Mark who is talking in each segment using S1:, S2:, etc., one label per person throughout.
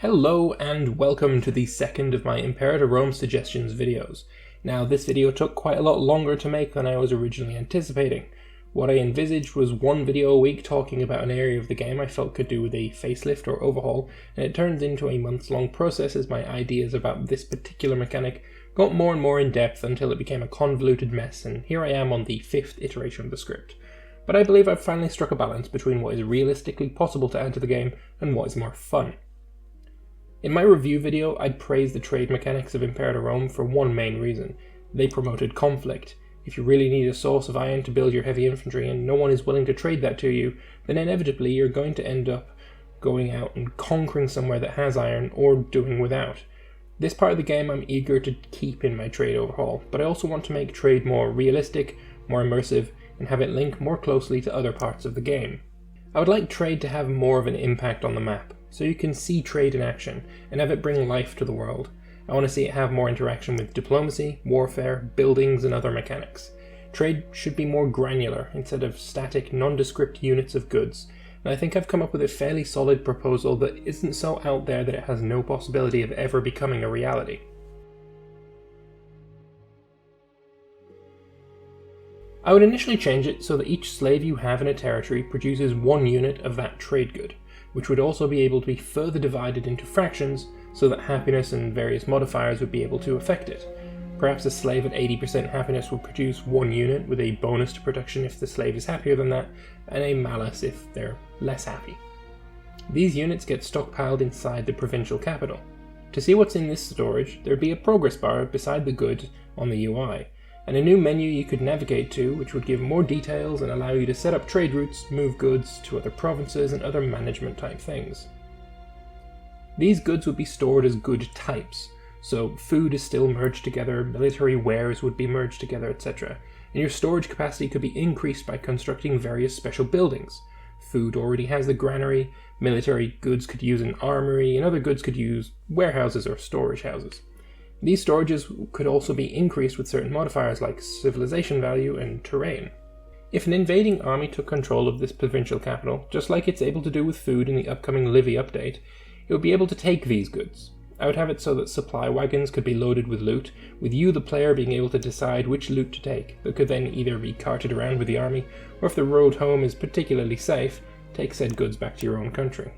S1: Hello and welcome to the second of my Imperator Rome suggestions videos. Now this video took quite a lot longer to make than I was originally anticipating. What I envisaged was one video a week talking about an area of the game I felt could do with a facelift or overhaul, and it turned into a months-long process as my ideas about this particular mechanic got more and more in depth until it became a convoluted mess, and here I am on the 5th iteration of the script. But I believe I've finally struck a balance between what is realistically possible to add to the game and what is more fun. In my review video, I'd praised the trade mechanics of Imperator Rome for one main reason. They promoted conflict. If you really need a source of iron to build your heavy infantry and no one is willing to trade that to you, then inevitably you're going to end up going out and conquering somewhere that has iron or doing without. This part of the game I'm eager to keep in my trade overhaul, but I also want to make trade more realistic, more immersive, and have it link more closely to other parts of the game. I would like trade to have more of an impact on the map, so you can see trade in action and have it bring life to the world. I want to see it have more interaction with diplomacy, warfare, buildings, and other mechanics. Trade should be more granular instead of static, nondescript units of goods, and I think I've come up with a fairly solid proposal that isn't so out there that it has no possibility of ever becoming a reality. I would initially change it so that each slave you have in a territory produces one unit of that trade good, which would also be able to be further divided into fractions so that happiness and various modifiers would be able to affect it. Perhaps a slave at 80% happiness would produce one unit with a bonus to production if the slave is happier than that, and a malus if they're less happy. These units get stockpiled inside the provincial capital. To see what's in this storage, there'd be a progress bar beside the good on the UI, and a new menu you could navigate to which would give more details and allow you to set up trade routes, move goods to other provinces and other management type things. These goods would be stored as good types, so food is still merged together, military wares would be merged together, etc. And your storage capacity could be increased by constructing various special buildings. Food already has the granary, military goods could use an armory, and other goods could use warehouses or storage houses. These storages could also be increased with certain modifiers like civilization value and terrain. If an invading army took control of this provincial capital, just like it's able to do with food in the upcoming Livy update, it would be able to take these goods. I would have it so that supply wagons could be loaded with loot, with you the player being able to decide which loot to take, that could then either be carted around with the army, or if the road home is particularly safe, take said goods back to your own country.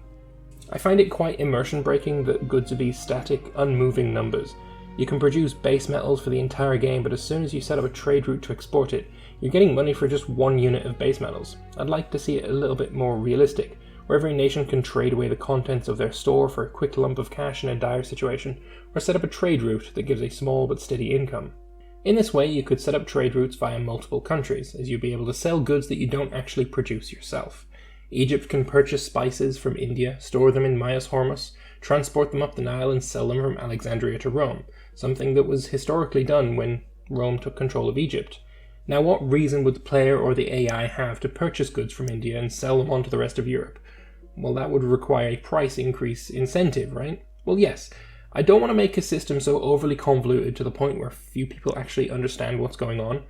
S1: I find it quite immersion breaking that goods would be static, unmoving numbers. You can produce base metals for the entire game, but as soon as you set up a trade route to export it, you're getting money for just one unit of base metals. I'd like to see it a little bit more realistic, where every nation can trade away the contents of their store for a quick lump of cash in a dire situation, or set up a trade route that gives a small but steady income. In this way, you could set up trade routes via multiple countries, as you'd be able to sell goods that you don't actually produce yourself. Egypt can purchase spices from India, store them in Myos Hormuz, transport them up the Nile and sell them from Alexandria to Rome, something that was historically done when Rome took control of Egypt. Now what reason would the player or the AI have to purchase goods from India and sell them on to the rest of Europe? Well, that would require a price increase incentive, right? Well, yes. I don't want to make a system so overly convoluted to the point where few people actually understand what's going on.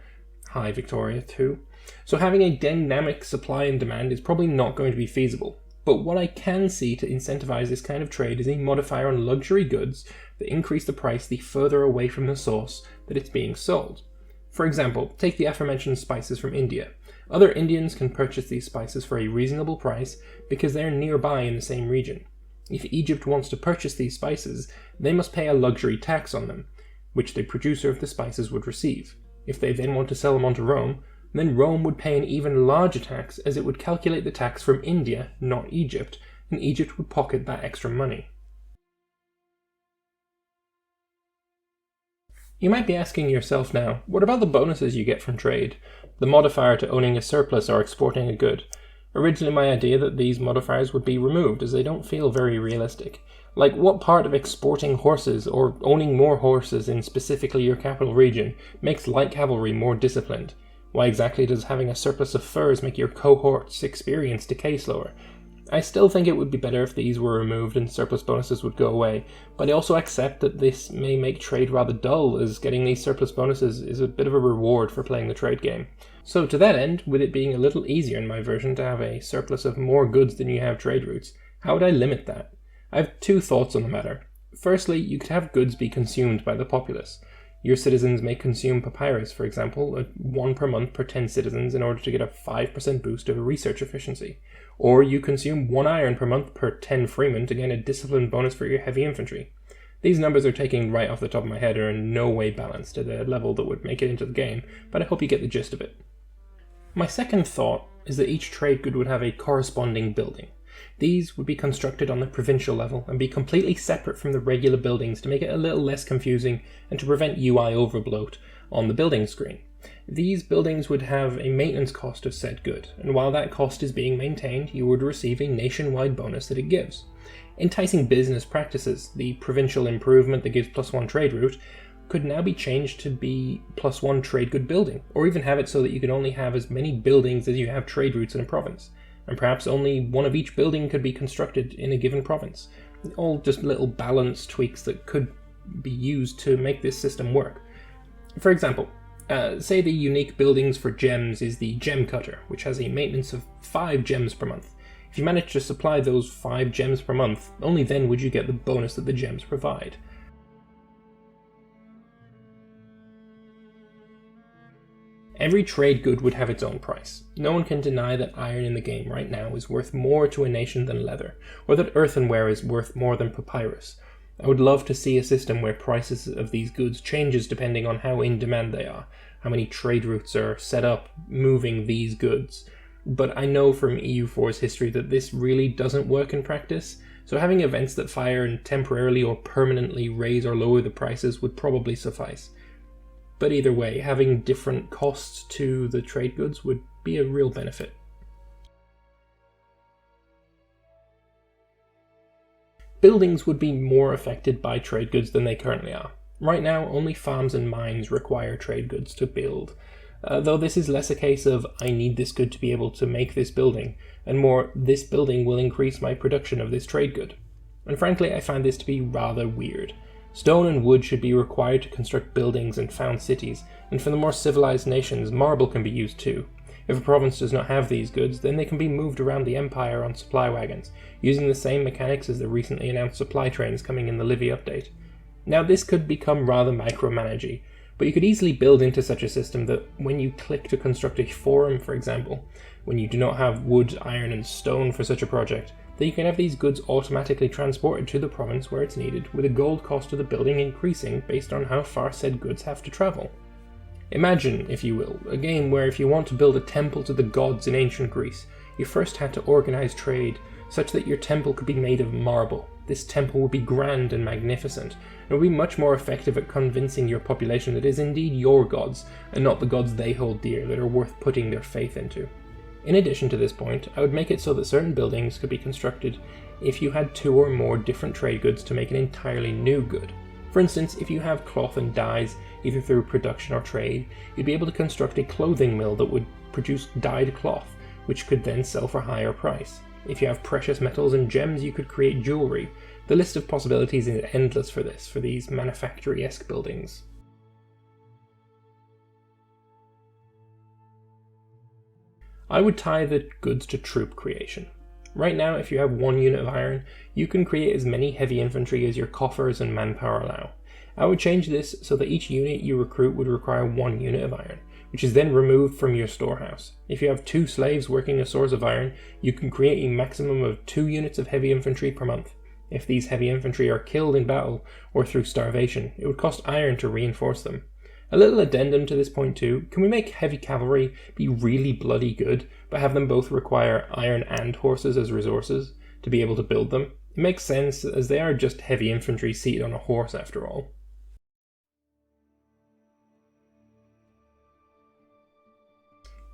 S1: Hi, Victoria, too. So having a dynamic supply and demand is probably not going to be feasible. But what I can see to incentivize this kind of trade is a modifier on luxury goods that increase the price the further away from the source that it's being sold. For example, take the aforementioned spices from India. Other Indians can purchase these spices for a reasonable price because they're nearby in the same region. If Egypt wants to purchase these spices, they must pay a luxury tax on them, which the producer of the spices would receive. If they then want to sell them on to Rome, then Rome would pay an even larger tax as it would calculate the tax from India, not Egypt, and Egypt would pocket that extra money. You might be asking yourself now, what about the bonuses you get from trade? The modifier to owning a surplus or exporting a good. Originally my idea that these modifiers would be removed as they don't feel very realistic. Like what part of exporting horses or owning more horses in specifically your capital region makes light cavalry more disciplined? Why exactly does having a surplus of furs make your cohort's experience decay slower? I still think it would be better if these were removed and surplus bonuses would go away, but I also accept that this may make trade rather dull, as getting these surplus bonuses is a bit of a reward for playing the trade game. So to that end, with it being a little easier in my version to have a surplus of more goods than you have trade routes, how would I limit that? I have two thoughts on the matter. Firstly, you could have goods be consumed by the populace. Your citizens may consume papyrus, for example, at 1 per month per 10 citizens in order to get a 5% boost of research efficiency. Or you consume 1 iron per month per 10 freemen to gain a discipline bonus for your heavy infantry. These numbers are taken right off the top of my head and are in no way balanced at a level that would make it into the game, but I hope you get the gist of it. My second thought is that each trade good would have a corresponding building. These would be constructed on the provincial level and be completely separate from the regular buildings to make it a little less confusing and to prevent UI overbloat on the building screen. These buildings would have a maintenance cost of said good, and while that cost is being maintained, you would receive a nationwide bonus that it gives. Enticing business practices, the provincial improvement that gives +1 trade route, could now be changed to be +1 trade good building, or even have it so that you could only have as many buildings as you have trade routes in a province, and perhaps only one of each building could be constructed in a given province. All just little balance tweaks that could be used to make this system work. For example, say the unique buildings for gems is the gem cutter, which has a maintenance of 5 gems per month. If you manage to supply those 5 gems per month, only then would you get the bonus that the gems provide. Every trade good would have its own price. No one can deny that iron in the game right now is worth more to a nation than leather, or that earthenware is worth more than papyrus. I would love to see a system where prices of these goods changes depending on how in demand they are, how many trade routes are set up moving these goods. But I know from EU4's history that this really doesn't work in practice, so having events that fire and temporarily or permanently raise or lower the prices would probably suffice. But either way, having different costs to the trade goods would be a real benefit. Buildings would be more affected by trade goods than they currently are. Right now, only farms and mines require trade goods to build, though this is less a case of I need this good to be able to make this building, and more this building will increase my production of this trade good. And frankly, I find this to be rather weird. Stone and wood should be required to construct buildings and found cities, and for the more civilized nations, marble can be used too. If a province does not have these goods, then they can be moved around the empire on supply wagons, using the same mechanics as the recently announced supply trains coming in the Livy update. Now this could become rather micromanagey, but you could easily build into such a system that when you click to construct a forum, for example, when you do not have wood, iron and stone for such a project, that you can have these goods automatically transported to the province where it's needed, with the gold cost of the building increasing based on how far said goods have to travel. Imagine, if you will, a game where if you want to build a temple to the gods in ancient Greece, you first had to organize trade such that your temple could be made of marble. This temple would be grand and magnificent, and would be much more effective at convincing your population that it is indeed your gods, and not the gods they hold dear, that are worth putting their faith into. In addition to this point, I would make it so that certain buildings could be constructed if you had 2 or more different trade goods to make an entirely new good. For instance, if you have cloth and dyes, either through production or trade, you'd be able to construct a clothing mill that would produce dyed cloth, which could then sell for a higher price. If you have precious metals and gems, you could create jewelry. The list of possibilities is endless for these manufactory-esque buildings. I would tie the goods to troop creation. Right now, if you have 1 unit of iron, you can create as many heavy infantry as your coffers and manpower allow. I would change this so that each unit you recruit would require 1 unit of iron, which is then removed from your storehouse. If you have 2 slaves working a source of iron, you can create a maximum of 2 units of heavy infantry per month. If these heavy infantry are killed in battle or through starvation, it would cost iron to reinforce them. A little addendum to this point too, can we make heavy cavalry be really bloody good, but have them both require iron and horses as resources to be able to build them? It makes sense, as they are just heavy infantry seated on a horse after all.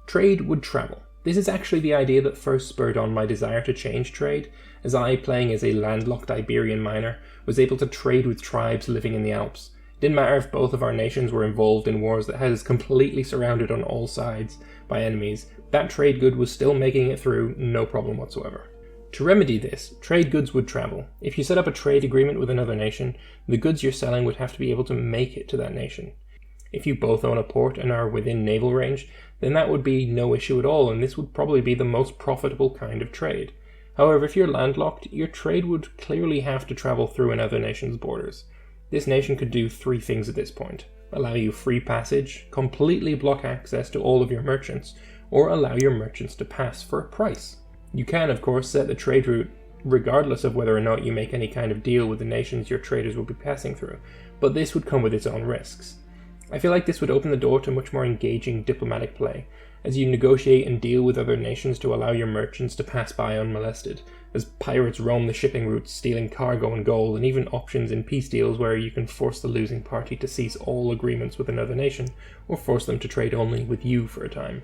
S1: Trade would travel. This is actually the idea that first spurred on my desire to change trade, as I, playing as a landlocked Iberian miner, was able to trade with tribes living in the Alps. It didn't matter if both of our nations were involved in wars that had us completely surrounded on all sides by enemies, that trade good was still making it through, no problem whatsoever. To remedy this, trade goods would travel. If you set up a trade agreement with another nation, the goods you're selling would have to be able to make it to that nation. If you both own a port and are within naval range, then that would be no issue at all, and this would probably be the most profitable kind of trade. However, if you're landlocked, your trade would clearly have to travel through another nation's borders. This nation could do 3 things at this point: allow you free passage, completely block access to all of your merchants, or allow your merchants to pass for a price. You can, of course, set the trade route regardless of whether or not you make any kind of deal with the nations your traders will be passing through, but this would come with its own risks. I feel like this would open the door to much more engaging diplomatic play, as you negotiate and deal with other nations to allow your merchants to pass by unmolested, as pirates roam the shipping routes stealing cargo and gold, and even options in peace deals where you can force the losing party to cease all agreements with another nation, or force them to trade only with you for a time.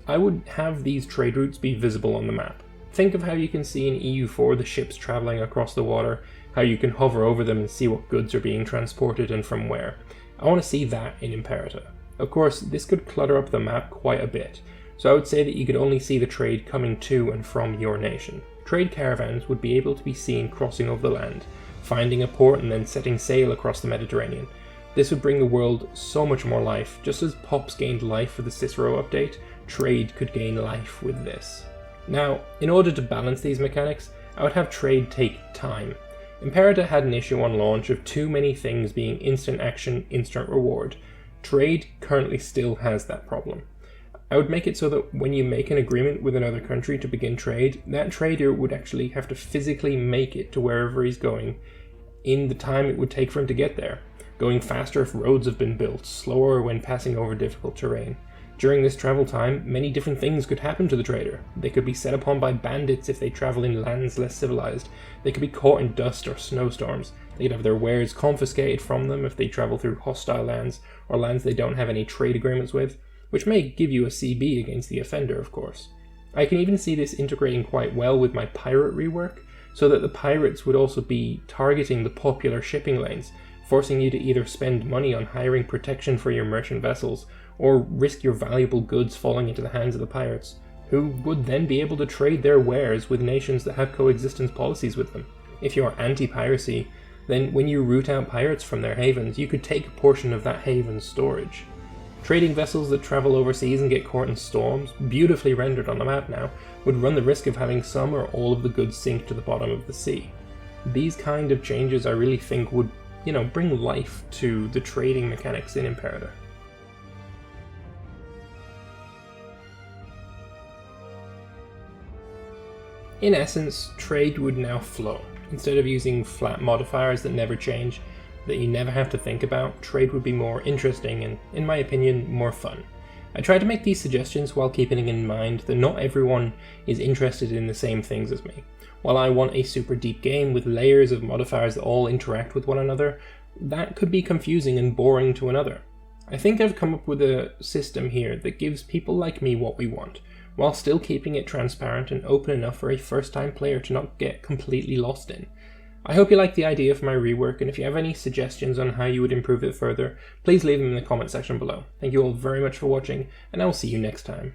S1: I would have these trade routes be visible on the map. Think of how you can see in EU4 the ships travelling across the water, how you can hover over them and see what goods are being transported and from where. I want to see that in Imperator. Of course, this could clutter up the map quite a bit, so I would say that you could only see the trade coming to and from your nation. Trade caravans would be able to be seen crossing over the land, finding a port and then setting sail across the Mediterranean. This would bring the world so much more life. Just as POPs gained life with the Cicero update, trade could gain life with this. Now, in order to balance these mechanics, I would have trade take time. Imperator had an issue on launch of too many things being instant action, instant reward. Trade currently still has that problem. I would make it so that when you make an agreement with another country to begin trade, that trader would actually have to physically make it to wherever he's going in the time it would take for him to get there, going faster if roads have been built, slower when passing over difficult terrain. During this travel time, many different things could happen to the trader. They could be set upon by bandits if they travel in lands less civilized. They could be caught in dust or snowstorms. They could have their wares confiscated from them if they travel through hostile lands, or lands they don't have any trade agreements with, which may give you a CB against the offender, of course. I can even see this integrating quite well with my pirate rework, so that the pirates would also be targeting the popular shipping lanes, forcing you to either spend money on hiring protection for your merchant vessels, or risk your valuable goods falling into the hands of the pirates, who would then be able to trade their wares with nations that have coexistence policies with them. If you're anti-piracy, then when you root out pirates from their havens, you could take a portion of that haven's storage. Trading vessels that travel overseas and get caught in storms, beautifully rendered on the map now, would run the risk of having some or all of the goods sink to the bottom of the sea. These kind of changes I really think would, bring life to the trading mechanics in Imperator. In essence, trade would now flow. Instead of using flat modifiers that never change, that you never have to think about, trade would be more interesting and, in my opinion, more fun. I try to make these suggestions while keeping in mind that not everyone is interested in the same things as me. While I want a super deep game with layers of modifiers that all interact with one another, that could be confusing and boring to another. I think I've come up with a system here that gives people like me what we want, while still keeping it transparent and open enough for a first-time player to not get completely lost in. I hope you like the idea for my rework, and if you have any suggestions on how you would improve it further, please leave them in the comment section below. Thank you all very much for watching, and I will see you next time.